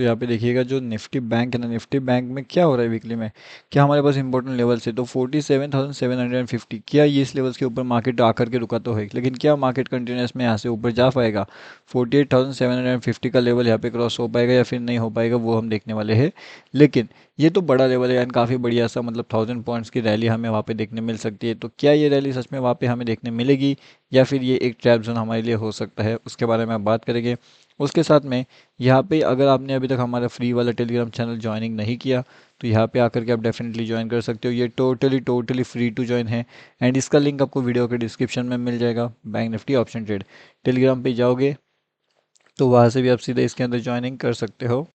तो यहाँ पे देखिएगा जो निफ्टी बैंक है ना, निफ्टी बैंक में क्या हो रहा है वीकली में, क्या हमारे पास इंपॉर्टेंट लेवल्स है। तो 47,750, क्या ये इस लेवल्स के ऊपर मार्केट आकर के रुका तो है, लेकिन क्या मार्केट कंटिन्यूस में यहाँ से ऊपर जा पाएगा, 48,750 का लेवल यहाँ पे क्रॉस हो पाएगा या फिर नहीं हो पाएगा, वो हम देखने वाले हैं। लेकिन ये तो बड़ा लेवल है यानी काफ़ी बढ़िया सा, मतलब 1000 पॉइंट्स की रैली हमें वहाँ पे देखने मिल सकती है। तो क्या ये रैली सच में वहाँ पे हमें देखने मिलेगी, या फिर ये एक ट्रैप जोन हमारे लिए हो सकता है, उसके बारे में आप बात करेंगे। उसके साथ में यहाँ पे अगर आपने अभी तक हमारा फ्री वाला टेलीग्राम चैनल ज्वाइनिंग नहीं किया, तो यहाँ पे आकर के आप डेफिनेटली ज्वाइन कर सकते हो। ये totally totally free to join है, एंड इसका लिंक आपको वीडियो के डिस्क्रिप्शन में मिल जाएगा। Bank nifty option trade telegram पे जाओगे तो वहाँ से भी आप सीधे इसके अंदर ज्वाइनिंग कर सकते हो।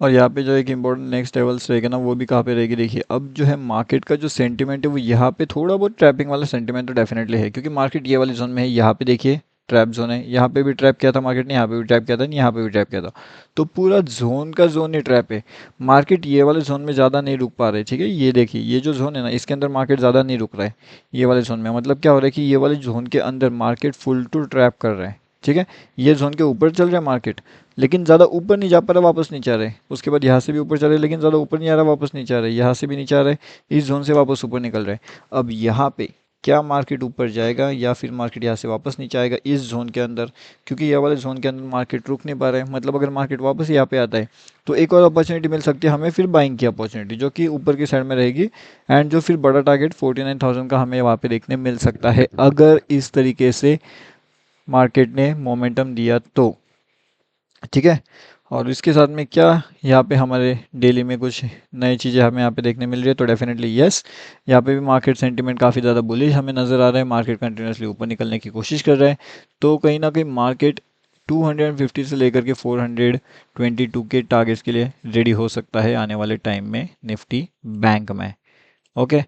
और यहाँ पे जो एक इम्पोर्टेंट नेक्स्ट लेवल्स रहेगा ना, वो भी कहाँ पे रहेगी, देखिए अब जो है मार्केट का जो सेंटीमेंट है वो यहाँ पे थोड़ा बहुत ट्रैपिंग वाला सेंटीमेंट तो डेफिनेटली है, क्योंकि मार्केट ये वाले जोन में है। यहाँ पे देखिए ट्रैप जोन है, यहाँ पे भी ट्रैप किया था मार्केट ने, यहाँ पे भी ट्रैप किया था, यहाँ पे भी ट्रैप किया था। तो पूरा जोन का जोन ही ट्रैप है। मार्केट ये वाले जोन में ज़्यादा नहीं रुक पा रहे, ठीक है। ये देखिए ये जो जोन है ना, इसके अंदर मार्केट ज़्यादा नहीं रुक रहा है ये वाले जोन में। मतलब क्या हो रहा है कि ये वाले जोन के अंदर मार्केट फुल टू ट्रैप कर रहा है, ठीक है। ये जोन के ऊपर चल रहा है मार्केट, लेकिन ज़्यादा ऊपर नहीं जा पा रहा, वापस नीचे आ रहे। उसके बाद यहाँ से भी ऊपर चल रहे, लेकिन ज़्यादा ऊपर नहीं आ रहा, वापस नीचे आ रहे। यहाँ से भी नीचे आ रहे, इस जोन से वापस ऊपर निकल रहे। अब यहाँ पे क्या मार्केट ऊपर जाएगा या फिर मार्केट यहाँ से वापस नीचे आएगा इस जोन के अंदर, क्योंकि ये वाले जोन के अंदर मार्केट रुक नहीं पा रहा है। मतलब अगर मार्केट वापस यहाँ पे आता है तो एक और अपॉर्चुनिटी मिल सकती है हमें, फिर बाइंग की अपॉर्चुनिटी जो कि ऊपर की साइड में रहेगी, एंड जो फिर बड़ा टारगेट 49,000 का हमें वहाँ पे देखने मिल सकता है, अगर इस तरीके से मार्केट ने मोमेंटम दिया तो, ठीक है। और इसके साथ में क्या यहाँ पे हमारे डेली में कुछ नई चीज़ें हमें यहाँ पे देखने मिल रही है, तो डेफिनेटली यस, यहाँ पे भी मार्केट सेंटीमेंट काफ़ी ज़्यादा बुलिश हमें नज़र आ रहा है। मार्केट कंटिन्यूसली ऊपर निकलने की कोशिश कर रहा है, तो कहीं ना कहीं मार्केट 250 से लेकर के 422 के टारगेट्स के लिए रेडी हो सकता है आने वाले टाइम में निफ्टी बैंक में। ओके,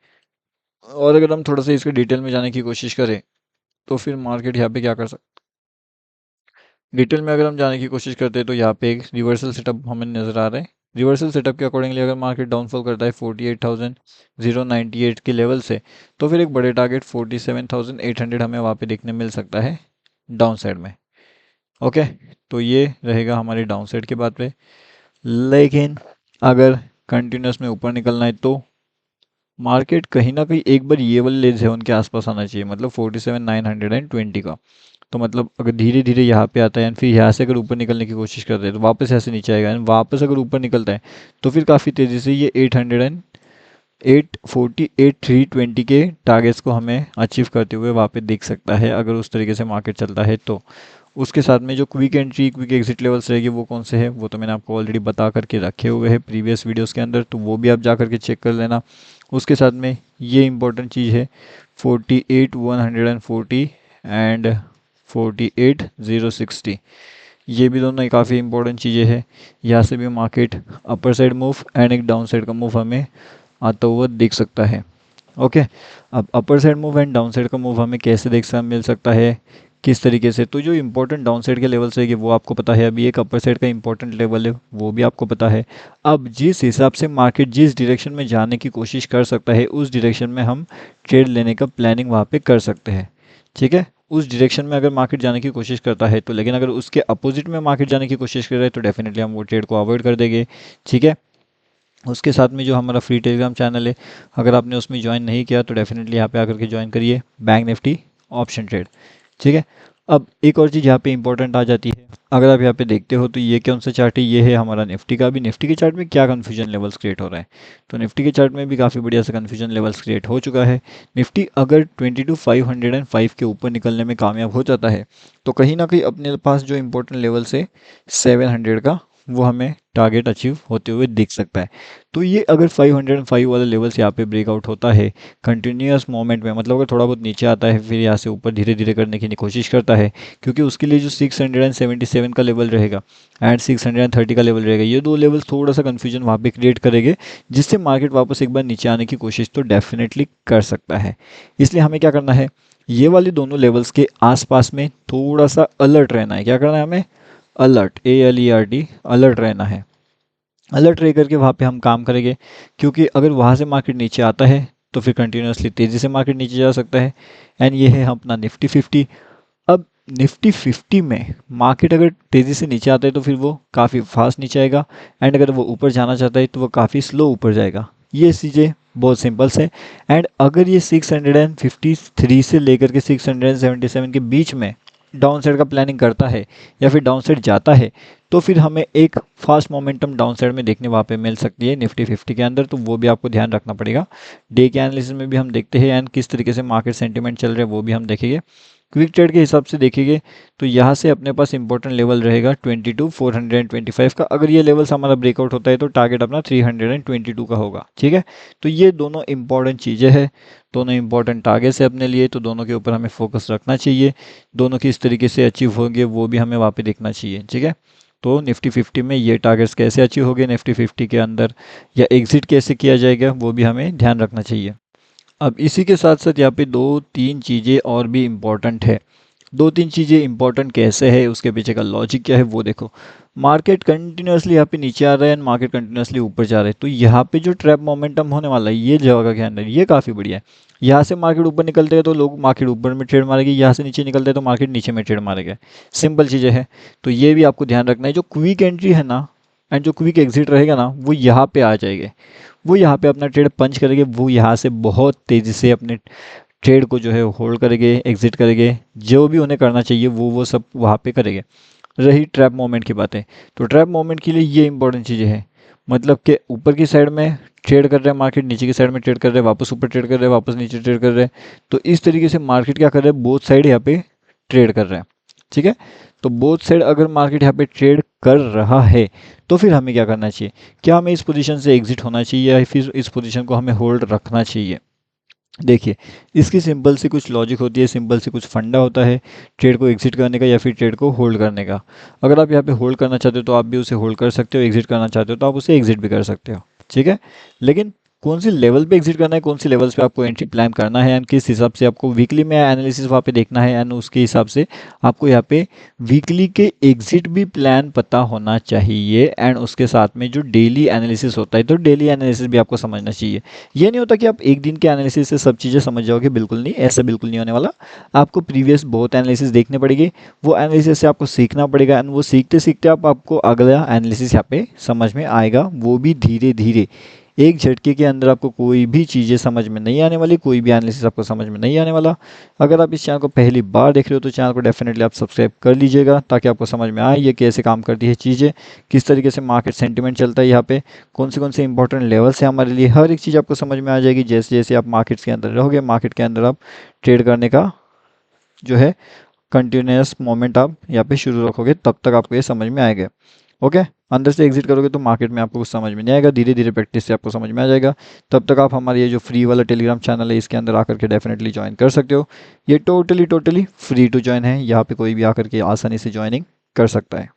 और अगर हम थोड़ा सा इसके डिटेल में जाने की कोशिश करें तो फिर मार्केट यहाँ पे क्या कर सकता, डिटेल में अगर हम जाने की कोशिश करते हैं तो यहाँ पे एक रिवर्सल सेटअप हमें नज़र आ रहा है। रिवर्सल सेटअप के अकॉर्डिंगली अगर मार्केट डाउनफॉल करता है 48,098 के लेवल से, तो फिर एक बड़े टारगेट 47,800 हमें वहाँ पे देखने मिल सकता है डाउन साइड में। ओके, तो ये रहेगा हमारी डाउन साइड की बात पे। लेकिन अगर कंटिन्यूस में ऊपर निकलना है तो मार्केट कहीं ना कहीं एक बार ये वाले लेवल के आसपास आना चाहिए, मतलब 47,920 का। तो मतलब अगर धीरे धीरे यहाँ पे आता है एंड फिर यहाँ से अगर ऊपर निकलने की कोशिश करते हैं तो वापस ऐसे नीचे आएगा, एंड वापस अगर ऊपर निकलता है तो फिर काफ़ी तेज़ी से ये 848,320 के टारगेट्स को हमें अचीव करते हुए वहाँ पे देख सकता है, अगर उस तरीके से मार्केट चलता है तो। उसके साथ में जो quick entry quick exit levels रहेगी वो कौन से हैं, वो तो मैंने आपको ऑलरेडी बता करके रखे हुए हैं प्रीवियस वीडियोस के अंदर, तो वो भी आप जा करके चेक कर लेना। उसके साथ में ये इंपॉर्टेंट चीज़ है 48,140 एंड 48,060, ये भी दोनों काफ़ी इंपॉर्टेंट चीज़ें हैं। यहाँ से भी market upper side move and एक डाउन साइड का मूव हमें आता हुआ दिख सकता है। ओके, अब upper side move and down side का मूव हमें कैसे मिल सकता है, किस तरीके से, तो जो इंपॉर्टेंट डाउन साइड के लेवल्स रहेंगे वो आपको पता है। अभी एक अपर साइड का इंपॉर्टेंट लेवल है वो भी आपको पता है। अब जिस हिसाब से मार्केट जिस डायरेक्शन में जाने की कोशिश कर सकता है उस डायरेक्शन में हम ट्रेड लेने का प्लानिंग वहाँ पे कर सकते हैं, ठीक है। उस डायरेक्शन में अगर मार्केट जाने की कोशिश करता है तो, लेकिन अगर उसके अपोजिट में मार्केट जाने की कोशिश कर रहा है तो डेफिनेटली हम वो ट्रेड को अवॉइड कर देंगे, ठीक है। उसके साथ में जो हमारा फ्री टेलीग्राम चैनल है, अगर आपने उसमें ज्वाइन नहीं किया तो डेफिनेटली यहाँ पे आकर के ज्वाइन करिए, बैंक निफ्टी ऑप्शन ट्रेड, ठीक है। अब एक और चीज़ यहाँ पे इंपॉर्टेंट आ जाती है, अगर आप यहाँ पे देखते हो तो ये कौन सा चार्ट है, ये है हमारा निफ्टी का। अभी निफ्टी के चार्ट में क्या कन्फ्यूजन लेवल्स क्रिएट हो रहा है, तो निफ्टी के चार्ट में भी काफ़ी बढ़िया से कन्फ्यूजन लेवल्स क्रिएट हो चुका है। निफ्टी अगर 22,505 के ऊपर निकलने में कामयाब हो जाता है तो कहीं ना कहीं अपने पास जो इंपॉर्टेंट लेवल्स है 700 का, वो हमें टारगेट अचीव होते हुए दिख सकता है। तो ये अगर 505 वाला लेवल्स यहाँ पे ब्रेकआउट होता है कंटिन्यूस मोमेंट में, मतलब अगर थोड़ा बहुत नीचे आता है फिर यहाँ से ऊपर धीरे धीरे करने की कोशिश करता है, क्योंकि उसके लिए जो 677 का लेवल रहेगा एंड 630 का लेवल रहेगा, ये दो लेवल थोड़ा सा कन्फ्यूजन वहाँ पे क्रिएट करेंगे, जिससे मार्केट वापस एक बार नीचे आने की कोशिश तो डेफिनेटली कर सकता है। इसलिए हमें क्या करना है, ये वाले दोनों लेवल्स के आसपास में थोड़ा सा अलर्ट रहना है। क्या करना है हमें, अलर्ट, ALERT, अलर्ट रहना है। अलर्ट रह करके वहाँ पे हम काम करेंगे, क्योंकि अगर वहाँ से मार्केट नीचे आता है तो फिर कंटिन्यूसली तेज़ी से मार्केट नीचे जा सकता है। एंड ये है अपना निफ्टी 50। अब निफ्टी 50 में मार्केट अगर तेज़ी से नीचे आता है तो फिर वो काफ़ी फास्ट नीचे आएगा, एंड अगर वो ऊपर जाना चाहता है तो वो काफ़ी स्लो ऊपर जाएगा। ये चीज़ें बहुत सिंपल है। एंड अगर ये 653 से लेकर के 677 के बीच में डाउन साइड का प्लानिंग करता है या फिर डाउन साइड जाता है, तो फिर हमें एक फास्ट मोमेंटम डाउन साइड में देखने वहाँ पे मिल सकती है निफ्टी 50 के अंदर, तो वो भी आपको ध्यान रखना पड़ेगा। डे के एनालिसिस में भी हम देखते हैं एंड किस तरीके से मार्केट सेंटीमेंट चल रहे हैं वो भी हम देखेंगे। क्विक ट्रेड के हिसाब से देखेंगे तो यहाँ से अपने पास इंपॉर्टेंट लेवल रहेगा 22,425 का। अगर ये लेवल्स हमारा ब्रेकआउट होता है तो टारगेट अपना 322 का होगा। ठीक है, तो ये दोनों इंपॉर्टेंट चीज़ें हैं, दोनों इंपॉर्टेंट टारगेट्स है अपने लिए, तो दोनों के ऊपर हमें फोकस रखना चाहिए। दोनों किस तरीके से अचीव होंगे वो भी हमें वहाँ पे देखना चाहिए। ठीक है, तो निफ्टी 50 में ये टारगेट्स कैसे अचीव होंगे निफ्टी 50 के अंदर, या एग्जिट कैसे किया जाएगा वो भी हमें ध्यान रखना चाहिए। अब इसी के साथ साथ यहाँ पे दो तीन चीज़ें और भी इम्पॉर्टेंट है। दो तीन चीज़ें इंपॉर्टेंट कैसे है, उसके पीछे का लॉजिक क्या है वो देखो। मार्केट कंटिन्यूसली यहाँ पे नीचे आ रहा है एंड मार्केट कंटिन्यूसली ऊपर जा रहा है, तो यहाँ पे जो ट्रैप मोमेंटम होने वाला है ये जगह के अंदर ये काफ़ी बढ़िया है। यहाँ से मार्केट ऊपर निकलते हैं तो लोग मार्केट ऊपर में ट्रेड मारेंगे, यहाँ से नीचे निकलते हैं तो मार्केट नीचे में ट्रेड मारेगा। सिंपल चीज़ें हैं, तो ये भी आपको ध्यान रखना है। जो क्विक एंट्री है ना एंड जो क्विक एग्जिट रहेगा ना वो यहाँ पे आ जाएंगे, वो यहाँ पे अपना ट्रेड पंच करेंगे, वो यहाँ से बहुत तेज़ी से अपने ट्रेड को जो है होल्ड करेंगे, एग्जिट करेंगे, जो भी उन्हें करना चाहिए वो सब वहाँ पे करेंगे। रही ट्रैप मोमेंट की बातें, तो ट्रैप मोमेंट के लिए ये इंपॉर्टेंट चीज़ें हैं, मतलब कि ऊपर की साइड में ट्रेड कर रहे हैं मार्केट, नीचे की साइड में ट्रेड कर रहे हैं, वापस ऊपर ट्रेड कर रहे हैं, वापस नीचे ट्रेड कर रहे हैं। तो इस तरीके से मार्केट क्या कर रहे हैं, बोथ साइड यहाँ पे ट्रेड कर रहे हैं। ठीक है, तो बोथ साइड अगर मार्केट यहाँ पे ट्रेड कर रहा है तो फिर हमें क्या करना चाहिए, क्या हमें इस पोजीशन से एग्जिट होना चाहिए या फिर इस पोजीशन को हमें होल्ड रखना चाहिए। देखिए, इसकी सिंपल सी कुछ लॉजिक होती है, सिंपल सी कुछ फंडा होता है ट्रेड को एग्जिट करने का या फिर ट्रेड को होल्ड करने का। अगर आप यहाँ पे होल्ड करना चाहते हो तो आप भी उसे होल्ड कर सकते हो, एग्जिट करना चाहते हो तो आप उसे एग्जिट भी कर सकते हो। ठीक है, लेकिन कौन सी लेवल पे एग्जिट करना है, कौन सी लेवल्स पे आपको एंट्री प्लान करना है एंड किस हिसाब से आपको वीकली में एनालिसिस वहाँ पे देखना है एंड उसके हिसाब से आपको यहाँ पे वीकली के एग्जिट भी प्लान पता होना चाहिए। एंड उसके साथ में जो डेली एनालिसिस होता है तो डेली एनालिसिस भी आपको समझना चाहिए। ये नहीं होता कि आप एक दिन के एनालिसिस से सब चीज़ें समझ जाओगे, बिल्कुल नहीं, ऐसा बिल्कुल नहीं होने वाला। आपको प्रीवियस बहुत एनालिसिस देखने पड़ेगी, वो एनालिसिस से आपको सीखना पड़ेगा एंड वो सीखते सीखते आपको अगला एनालिसिस यहाँ पे समझ में आएगा, वो भी धीरे धीरे। एक झटके के अंदर आपको कोई भी चीज़ें समझ में नहीं आने वाली, कोई भी एनालिसिस आपको समझ में नहीं आने वाला। अगर आप इस चैनल को पहली बार देख रहे हो तो चैनल को डेफिनेटली आप सब्सक्राइब कर लीजिएगा ताकि आपको समझ में आए ये कैसे काम करती है चीज़ें, किस तरीके से मार्केट सेंटिमेंट चलता है, यहाँ पे कौन से इंपॉर्टेंट लेवल्स हैं हमारे लिए, हर एक चीज़ आपको समझ में आ जाएगी। जैसे जैसे आप मार्केट्स के अंदर रहोगे, मार्केट के अंदर आप ट्रेड करने का जो है कंटिन्यूस मोमेंट आप यहाँ पे शुरू रखोगे, तब तक आपको ये समझ में आएगा। ओके, अंदर से एग्जिट करोगे तो मार्केट में आपको कुछ समझ में नहीं आएगा, धीरे धीरे प्रैक्टिस से आपको समझ में आ जाएगा। तब तक आप हमारे ये जो फ्री वाला टेलीग्राम चैनल है इसके अंदर आकर के डेफिनेटली ज्वाइन कर सकते हो। ये टोटली फ्री टू ज्वाइन है, यहाँ पे कोई भी आकर के आसानी से ज्वाइनिंग कर सकता है।